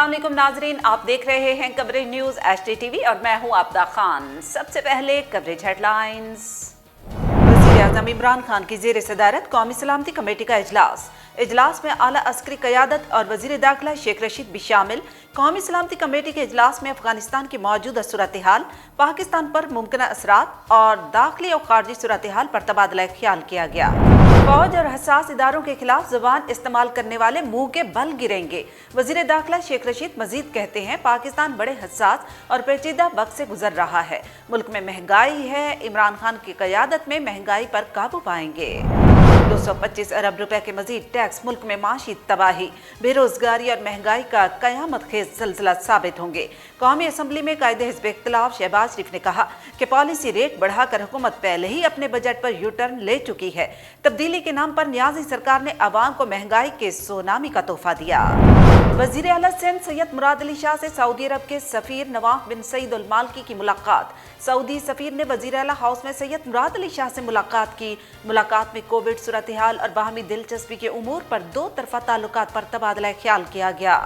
अस्सलाम वालेकुम नाजरीन, आप देख रहे हैं कवरेज न्यूज़ HDTV और मैं हूं आबदा खान। सबसे पहले कवरेज हेडलाइंस। वज़ीर-ए-आज़म इमरान खान की ज़ेर सदारत कौमी सलामती कमेटी का इजलास में आला अस्करी क़यादत और वज़ीर दाखिला शेख रशीद भी शामिल। कौमी सलामती कमेटी के इजलास में अफगानिस्तान की मौजूदा सूरत हाल, पाकिस्तान पर मुमकिन असरात और दाखिली और खारजी सूरत हाल पर तबादला ख्याल किया गया। फौज और हसास इदारों के खिलाफ ज़बान इस्तेमाल करने वाले मुंह के बल गिरेंगे। वज़ीर दाखिला शेख रशीद मजीद कहते हैं, पाकिस्तान बड़े हसास और पेचीदा वक्त से गुजर रहा है। मुल्क में महंगाई है, इमरान खान की क़यादत में महंगाई पर काबू पाएंगे। 225 अरब रुपए के मजीद टैक्स मुल्क में माशी तबाही, बेरोजगारी और महंगाई का कयामत खेज सिलसिला साबित होंगे। कौमी असम्बली में कायदे हिज़्ब इख्तिलाफ शहबाज शरीफ ने कहा कि पॉलिसी रेट बढ़ाकर हुकूमत पहले ही अपने बजट पर यू टर्न ले चुकी है। तब्दीली के नाम पर नियाज़ी सरकार ने अवाम को महंगाई के सोनामी का तोहफा दिया। वज़ीर आला सिंध सैयद मुराद अली शाह से सऊदी अरब के सफ़ीर नवाफ बिन सईद अल मालकी की मुलाकात। सऊदी सफ़ीर ने वज़ीर आला हाउस में सैयद मुराद अली शाह से मुलाकात की। मुलाकात में कोविड सूरत हाल और बाहमी दिलचस्पी के उमूर पर दो तरफा ताल्लुकात पर तबादला ख्याल किया गया।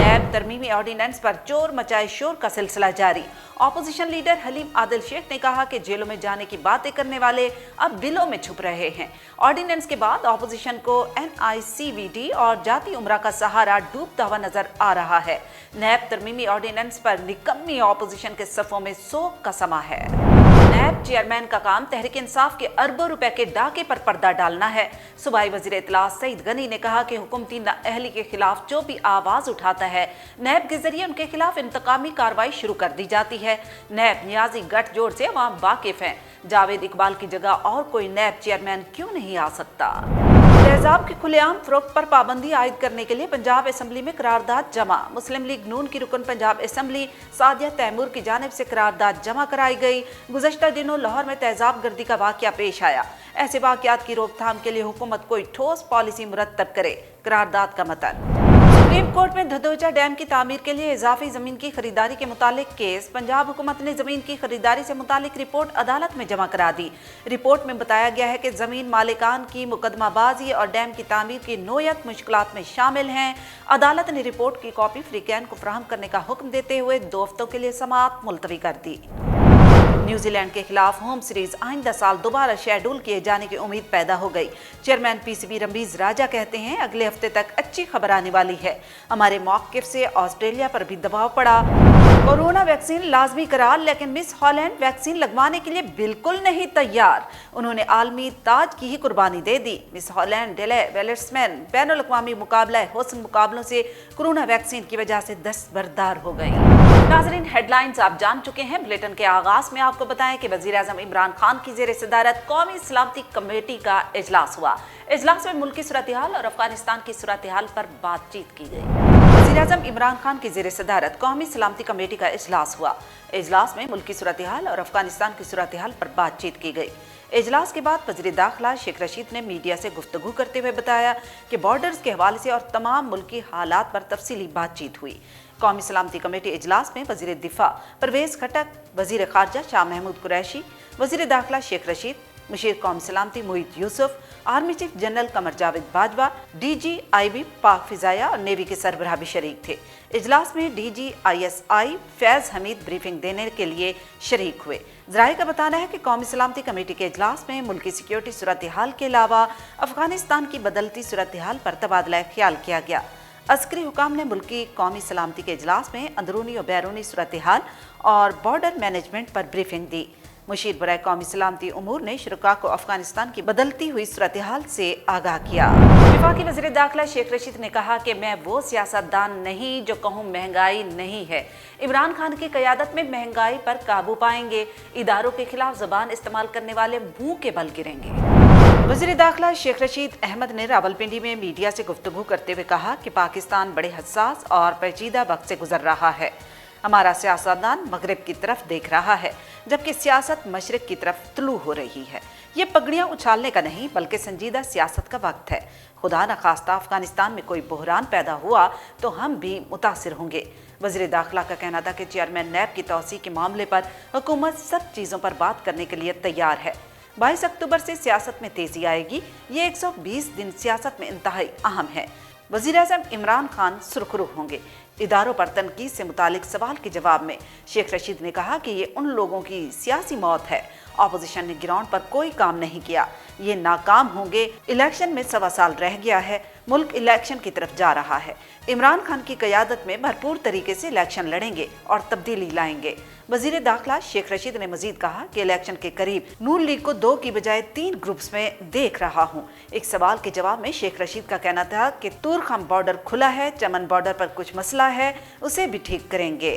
नैब तरमीमी ऑर्डिनेंस पर चोर मचाए शोर का सिलसिला जारी। ऑपोजिशन लीडर हलीम आदिल शेख ने कहा कि जेलों में जाने की बातें करने वाले अब बिलों में छुप रहे हैं। ऑर्डिनेंस के बाद ऑपोजिशन को NICVD और जाती उम्रा का सहारा डूबता हुआ नजर आ रहा है। नैब तरमीमी ऑर्डिनेंस पर निकम्मी ऑपोजिशन के सफों में सोग का समा है। नैब चेयरमैन का काम तहरीक इंसाफ के अरबों रुपए के डाके पर पर्दा डालना है। सूबाई वजीर इत्तलात सईद गनी ने कहा कि हुकूमती नाअहली के खिलाफ जो भी आवाज उठाता है, नैब के जरिए उनके खिलाफ इंतकामी कार्रवाई शुरू कर दी जाती है। नैब नियाजी गठजोड़ से अवाम वाकिफ हैं। जावेद इकबाल की जगह और कोई नैब चेयरमैन क्यों नहीं आ सकता। तेजाब के खुलेआम फरोख्त पर पाबंदी आयद करने के लिए पंजाब असम्बली में करारदाद जमा। मुस्लिम लीग नून की रुकन पंजाब असम्बली सादिया तैमूर की जानिब से करारदाद जमा कराई गई। गुज़श्ता दिनों लाहौर में तेजाब गर्दी का वाक़या पेश आया। ऐसे वाक़यात की रोकथाम के लिए हुकूमत कोई ठोस पॉलिसी मुरतब करे। करारदाद का मतन। सुप्रीम कोर्ट में धदोजा डैम की तामीर के लिए इजाफी जमीन की खरीदारी के मुतालिक केस। पंजाब हुकूमत ने जमीन की खरीदारी से मुतालिक रिपोर्ट अदालत में जमा करा दी। रिपोर्ट में बताया गया है कि जमीन मालिकान की मुकदमाबाजी और डैम की तामीर की नोयत मुश्किलात में शामिल हैं। अदालत ने रिपोर्ट की कॉपी फ्रीकैन को फराहम करने का हुक्म देते हुए 2 हफ्तों के लिए समाअत मुलतवी कर दी। न्यूजीलैंड के खिलाफ होम सीरीज आइंदा साल दोबारा शेड्यूल किए जाने की उम्मीद पैदा हो गई। चेयरमैन PCB रमीज राजा कहते हैं, अगले हफ्ते तक अच्छी खबर आने वाली है। हमारे मौक़िफ़ से ऑस्ट्रेलिया पर भी दबाव पड़ा। कोरोना वैक्सीन लाजमी करार, लेकिन मिस हॉलैंड वैक्सीन लगवाने के लिए बिल्कुल नहीं तैयार। उन्होंने आलमी ताज की ही कुर्बानी दे दी। मिस हॉलैंड डेले वेलेट्समैन बैनुल-अक़वामी मुकाबला हुस्न मुकाबलों से कोरोना वैक्सीन की वजह से दस्तबरदार हो गई। नाज़रीन, हेडलाइंस आप जान चुके हैं। बुलेटिन के आगाज में आपको बताएं कि वज़ीर-ए-आज़म इमरान खान की ज़ेर सदारत कौमी सलामती कमेटी का इजलास हुआ। इजलास में मुल्की सूरत हाल और अफगानिस्तान की सूरत हाल पर बातचीत की गई। वज़ीर-ए-आज़म इमरान खान की ज़ेर सदारत कौमी सलामती कमेटी का इजलास हुआ। इजलास में मुल्की सूरत हाल और अफगानिस्तान की सूरत हाल पर बातचीत की गई। इजलास के बाद वज़ीर दाखिला शेख रशीद ने मीडिया से गुफ्तगू करते हुए बताया कि बॉर्डर्स के हवाले से और तमाम मुल्की हालात पर तफसीली बातचीत हुई। कौमी सलामती कमेटी इजलास में वज़ीर दिफा परवेज़ खटक, वज़ीर ख़ारजा शाह महमूद कुरैशी, वज़ीर दाखिला शेख रशीद, मुशीर कौमी सलामती मोहित Yusuf, army chief general Qamar Javed Bajwa, DG-IB पाक फ़िज़ाया और नेवी के सरबराह भी शरीक थे। इजलास में DG-ISI फैज़ हमीद ब्रीफिंग देने के लिए शरीक हुए। ज़राए का बताना है कि कौमी सलामती कमेटी के इजलास में मुल्की सिक्योरिटी सूरत हाल के अलावा अफगानिस्तान की बदलती सूरत हाल पर तबादला ख्याल किया गया। अस्करी हुकाम ने मुल्की कौमी सलामती के इजलास में अंदरूनी और बैरूनी सूरत हाल और बॉर्डर मैनेजमेंट पर ब्रीफिंग दी। मुशीर बराए कौमी सलामती उमूर ने शुरका को अफगानिस्तान की बदलती हुई सूरत हाल से आगाह किया। वफाकी वज़ीर दाखिला शेख रशीद ने कहा कि मैं वो सियासतदान नहीं जो कहूँ महंगाई नहीं है। इमरान खान की क़यादत में महंगाई पर काबू पाएंगे। इदारों के खिलाफ ज़बान इस्तेमाल करने वाले मुंह के बल गिरेंगे। वज़ीर दाखिला शेख रशीद अहमद ने रावलपिंडी में मीडिया से गुफ्तगू करते हुए कहा कि पाकिस्तान बड़े हसास और पेचीदा वक्त से गुजर रहा है। हमारा सियासतदान मगरिब की तरफ देख रहा है, जबकि सियासत मशरिक की तरफ तुलू हो रही है। ये पगड़ियाँ उछालने का नहीं बल्कि संजीदा सियासत का वक्त है। खुदा न खास्ता अफगानिस्तान में कोई बहरान पैदा हुआ तो हम भी मुतासिर होंगे। वज़ीर दाखिला का कहना था कि चेयरमैन नैब की तौसी के मामले पर हुकूमत सब चीज़ों पर बात करने के लिए तैयार है। 22 अक्टूबर से सियासत में तेजी आएगी। ये 120 दिन सियासत में इंतहाई अहम है। वज़ीर-ए-आज़म इमरान खान सुरखरू होंगे। इदारों पर तनकीद से मुतालिक सवाल के जवाब में शेख रशीद ने कहा कि ये उन लोगों की सियासी मौत है। ऑपोजिशन ने ग्राउंड पर कोई काम नहीं किया, ये नाकाम होंगे। इलेक्शन में 1.25 साल रह गया है, मुल्क इलेक्शन की तरफ जा रहा है। इमरान खान की क़यादत में भरपूर तरीके से इलेक्शन लड़ेंगे और तब्दीली लाएंगे। वजीर दाखिला शेख रशीद ने मजीद कहा कि इलेक्शन के करीब नून लीग को 2 की बजाय 3 ग्रुप्स में देख रहा हूँ। एक सवाल के जवाब में शेख रशीद का कहना था कि तूरखम बॉर्डर खुला है, चमन बॉर्डर पर कुछ मसला है, उसे भी ठीक करेंगे।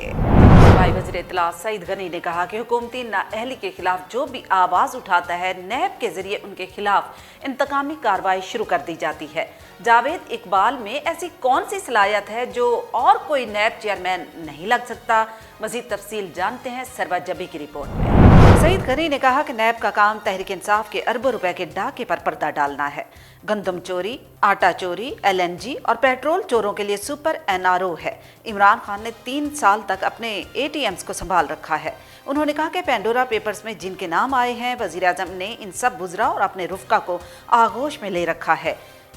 सूबाई वज़ीर इत्तला सईद गनी ने कहा कि हुकूमती नाअहली के खिलाफ जो भी आवाज़ उठाता है, नैब के जरिए उनके खिलाफ इंतकामी कार्रवाई शुरू कर दी जाती है। जावेद इकबाल में ऐसी कौन सी सलाहियत है जो और कोई नैब चेयरमैन नहीं लग सकता? मजीद तफसील जानते हैं सरवा जबी की रिपोर्ट में। सईद गनी ने कहा कि नैब का काम तहरीक इंसाफ के अरबों रुपए के डाके पर पर्दा डालना है। गंदम चोरी, आटा चोरी, LNG और पेट्रोल चोरों के लिए सुपर NRO है। इमरान खान ने 3 साल तक अपने ATMs को संभाल रखा है। उन्होंने कहा कि पेंडोरा पेपर्स में जिनके नाम आए हैं, वजीर आजम ने इन सब बुजरा और अपने रुफका को आगोश में ले रखा है।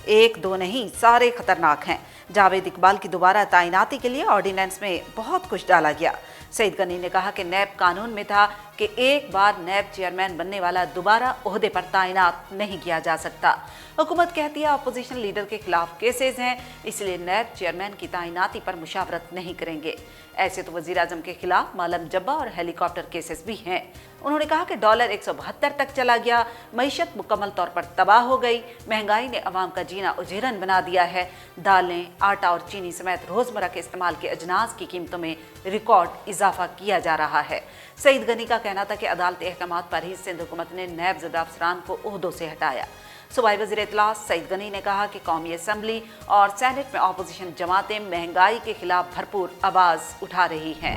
1-2 नहीं, सारे खतरनाक हैं। जावेद इकबाल की दोबारा तैनाती के लिए ऑर्डिनेंस में बहुत कुछ डाला गया। सईद गनी ने कहा कि नैब कानून में था कि एक बार नैब चेयरमैन बनने वाला दोबारा ओहदे पर तैनात नहीं किया जा सकता। हुकूमत कहती है अपोजिशन लीडर के खिलाफ केसेस हैं, इसलिए नैब चेयरमैन की तैनाती पर मुशावरत नहीं करेंगे। ऐसे तो वजीर आजम के खिलाफ मालम जब्बा और हेलीकॉप्टर केसेस भी हैं। उन्होंने कहा कि डॉलर 172 तक चला गया, मईशत मुकम्मल तौर पर तबाह हो गई, महंगाई ने अवाम का जीना उजेरन बना दिया है। दालें, आटा और चीनी समेत रोजमर्रा के इस्तेमाल के अजनास की कीमतों में रिकॉर्ड इजाफा किया जा रहा है। सईद गनी का कहना था कि अदालती अहकामात पर ही सिंध हुकूमत ने नैब ज़दा अफसरान को ओहदों से हटाया। सूबाई वज़ीर इत्तला सईद गनी ने कहा कि कौमी असम्बली और सेनेट में अपोजिशन जमातें महंगाई के खिलाफ भरपूर आवाज़ उठा रही हैं।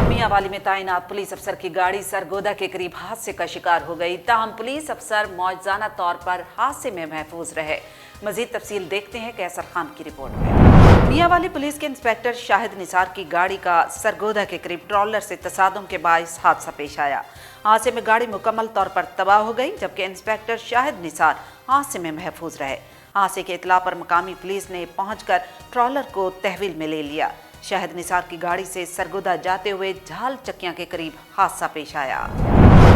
मियांवाली में तैनात पुलिस अफसर की गाड़ी सरगोदा के करीब हादसे का शिकार हो गई, ताहम पुलिस अफसर मौजूदा तौर पर हादसे में महफूज रहे। मजीद तफसील देखते हैं कैसर खान की रिपोर्ट में। मियांवाली पुलिस के इंस्पेक्टर शाहिद निसार की गाड़ी का सरगोदा के करीब ट्रॉलर से तसादुम के बाइस हादसा पेश आया। हादसे में गाड़ी मुकम्मल तौर पर तबाह हो गई, जबकि इंस्पेक्टर शाहिद निसार हादसे में महफूज रहे। हादसे के इतला पर मकामी पुलिस ने पहुंचकर ट्रॉलर को तहवील में ले लिया। शाहिद निसार की गाड़ी से सरगोदा जाते हुए झाल चक्कियां के करीब हादसा पेश आया।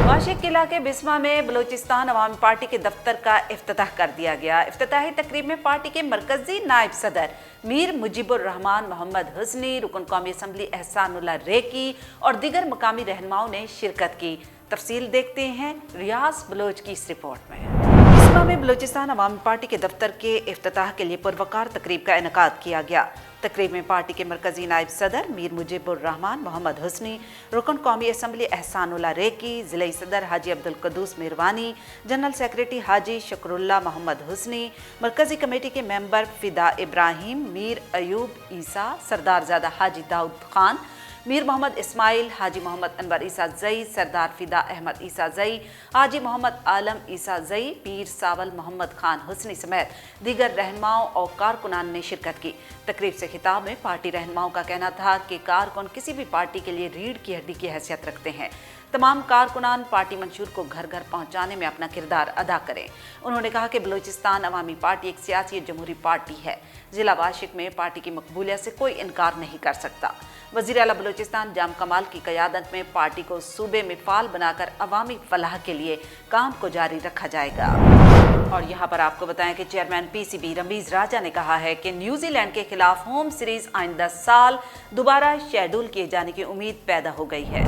वाशिक इलाके बिस्मा में बलूचिस्तान अवामी पार्टी के दफ्तर का इफ्तिताह कर दिया गया। इफ्तिताही तकरीब में पार्टी के मरकजी नायब सदर मीर मुजीबुर रहमान मोहम्मद हुस्नी, रुकन कौमी असम्बली एहसानुल्लाह रेकी और दीगर मकामी रहनुमाओं ने शिरकत की। तफसील देखते हैं रियाज बलोच की इस रिपोर्ट में। बिस्मा में बलूचिस्तान अवामी पार्टी के दफ्तर के इफ्तिताह के लिए पुरवकार तकरीब का इनेकाद किया गया। तकरीब में पार्टी के मरकजी नायब सदर मीर मुजीबुर रहमान मोहम्मद हुस्नी, रुकन कौमी असम्बली एहसानुल्लाह रेकी, ज़िले सदर हाजी अब्दुल कदूस मिरवानी, जनरल सेक्रेटरी हाजी शकरुल्लाह मोहम्मद हुस्नी, मरकजी कमेटी के मेंबर फिदा इब्राहिम, मीर अयूब ईसा, सरदारजादा हाजी दाऊद खान, मीर मोहम्मद इस्माइल, हाजी मोहम्मद अनवर ईसा जई, सरदार फिदा अहमद ईसा जई, हाजी मोहम्मद आलम ईसा जई, पीर सावल मोहम्मद खान हुस्नी समेत दीगर रहनुमाओं और कारकुनान ने शिरकत की। तकरीब से खिताब में पार्टी रहनुमाओं का कहना था कि कारकुन किसी भी पार्टी के लिए रीढ़ की हड्डी की हैसियत रखते हैं। तमाम कारकुनान पार्टी मंशूर को घर घर पहुंचाने में अपना किरदार अदा करें। उन्होंने कहा कि बलूचिस्तान अवामी पार्टी एक सियासी जमहूरी पार्टी है। जिला वाशिक में पार्टी की मकबूलियत से कोई इनकार नहीं कर सकता। वज़ीर आला बलूचिस्तान जाम कमाल की क़यादत में पार्टी को सूबे में फाल बनाकर अवामी फलाह के लिए काम को जारी रखा जाएगा। और यहाँ पर आपको बताएं कि चेयरमैन PCB रमीज राजा ने कहा है कि न्यूजीलैंड के खिलाफ होम सीरीज आइंदा साल दोबारा शेड्यूल किए जाने की उम्मीद पैदा हो गई है।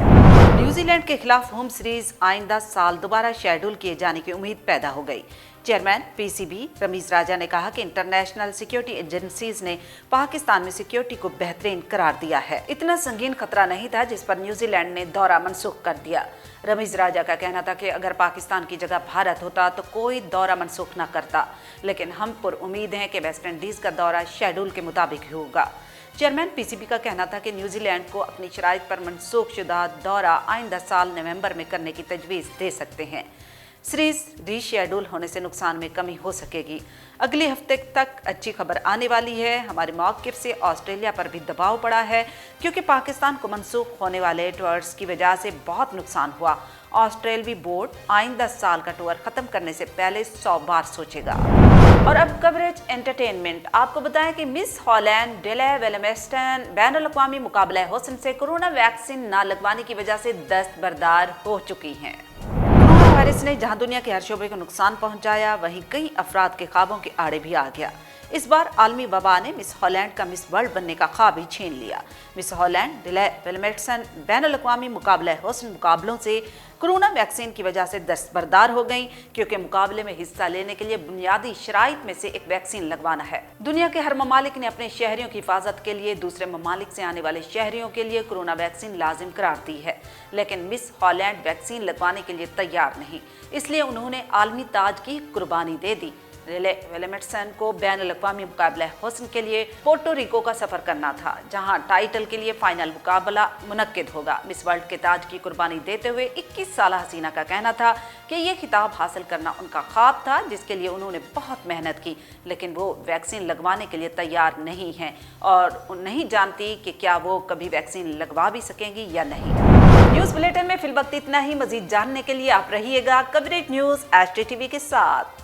न्यूजीलैंड के खिलाफ होम सीरीज आइंदा साल दोबारा शेड्यूल किए जाने की उम्मीद पैदा हो गई। चेयरमैन PCB रमीज राजा ने कहा कि इंटरनेशनल सिक्योरिटी एजेंसीज ने पाकिस्तान में सिक्योरिटी को बेहतरीन करार दिया है। इतना संगीन खतरा नहीं था जिस पर न्यूजीलैंड ने दौरा मनसूख कर दिया। रमीज राजा का कहना था कि अगर पाकिस्तान की जगह भारत होता तो कोई दौरा मनसूख न करता, लेकिन हम पर उम्मीद हैं कि वेस्ट इंडीज का दौरा शेड्यूल के मुताबिक ही होगा। चेयरमैन PCB का कहना था कि न्यूजीलैंड को अपनी शराइत पर मनसूख शुदा दौरा आइंदा साल नवंबर में करने की तजवीज़ दे सकते हैं। सीरीज रीशेड्यूल होने से नुकसान में कमी हो सकेगी। अगले हफ्ते तक अच्छी खबर आने वाली है। हमारे मौक़िफ़ से ऑस्ट्रेलिया पर भी दबाव पड़ा है, क्योंकि पाकिस्तान को मनसूख होने वाले टूर्स की वजह से बहुत नुकसान हुआ। ऑस्ट्रेलवी बोर्ड आइंदा साल का टूर ख़त्म करने से पहले 100 बार सोचेगा। और अब कवरेज एंटरटेनमेंट। आपको बताएं कि मिस हॉलैंड डेले वेलमेस्टन बैनुल-अक़वामी मुकाबला हुस्न से कोरोना वैक्सीन न लगवाने की वजह से दस्तबरदार हो चुकी हैं। कोरोना वायरस ने जहां दुनिया के हर शोबे को नुकसान पहुंचाया, वहीं कई अफराद के ख्वाबों के आड़े भी आ गया। इस बार आलमी वबा ने मिस हॉलैंड का मिस वर्ल्ड बनने का ख्वाब ही छीन लिया। मिस हॉलैंड डेले वेलमेस्टन बैनुल-अक़वामी मुकाबला हुस्न मुकाबलों से कोरोना वैक्सीन की वजह से दस्तबरदार हो गई, क्योंकि मुकाबले में हिस्सा लेने के लिए बुनियादी शराइत में से एक वैक्सीन लगवाना है। दुनिया के हर ममालिक ने अपने शहरियों की हिफाजत के लिए दूसरे ममालिक से आने वाले शहरियों के लिए कोरोना वैक्सीन लाजिम करार दी है, लेकिन मिस हॉलैंड वैक्सीन लगवाने के लिए तैयार नहीं, इसलिए उन्होंने आलमी ताज की कुर्बानी दे दी। डेले वेलमेस्टन को बैनुल-अक़वामी मुकाबला हुस्न के लिए पोर्टो रिको का सफर करना था, जहां टाइटल के लिए फाइनल मुकाबला मुनक्किद होगा। मिस वर्ल्ड के ताज की कुर्बानी देते हुए 21 साल हसीना का कहना था कि ये खिताब हासिल करना उनका ख्वाब था, जिसके लिए उन्होंने बहुत मेहनत की, लेकिन वो वैक्सीन लगवाने के लिए तैयार नहीं हैं और नहीं जानती कि क्या वो कभी वैक्सीन लगवा भी सकेंगी या नहीं। न्यूज़ बुलेटिन में फिलवक्त इतना ही। मजीद जानने के लिए आप रहिएगा कवरेज न्यूज़ HT TV के साथ।